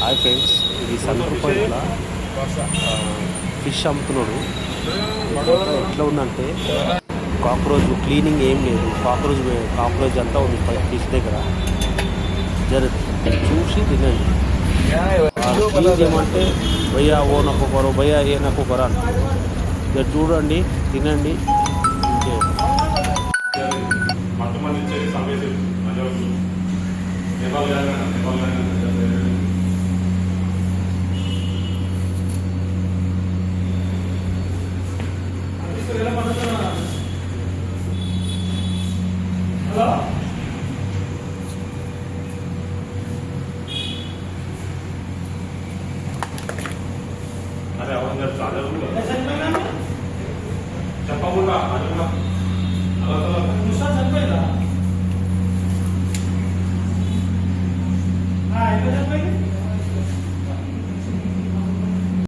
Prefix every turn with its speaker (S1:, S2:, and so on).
S1: Hi friends, ఇది centre పాయింట్లో fish అమ్ముతున్నాడు. ఎట్లా ఉందంటే కాక్రోచ్ క్లీనింగ్ ఏం లేదు, కాక్రోచ్ అంతా ఉంది ఫిష్ దగ్గర. జర చూసి తినండి. క్లీన్ చేయమంటే భయ్యా ఓ నాకు కరో, భయ్యా ఏ నాకు కరా అని. జర చూడండి, తినండి. ఇంకే
S2: अरे चालेल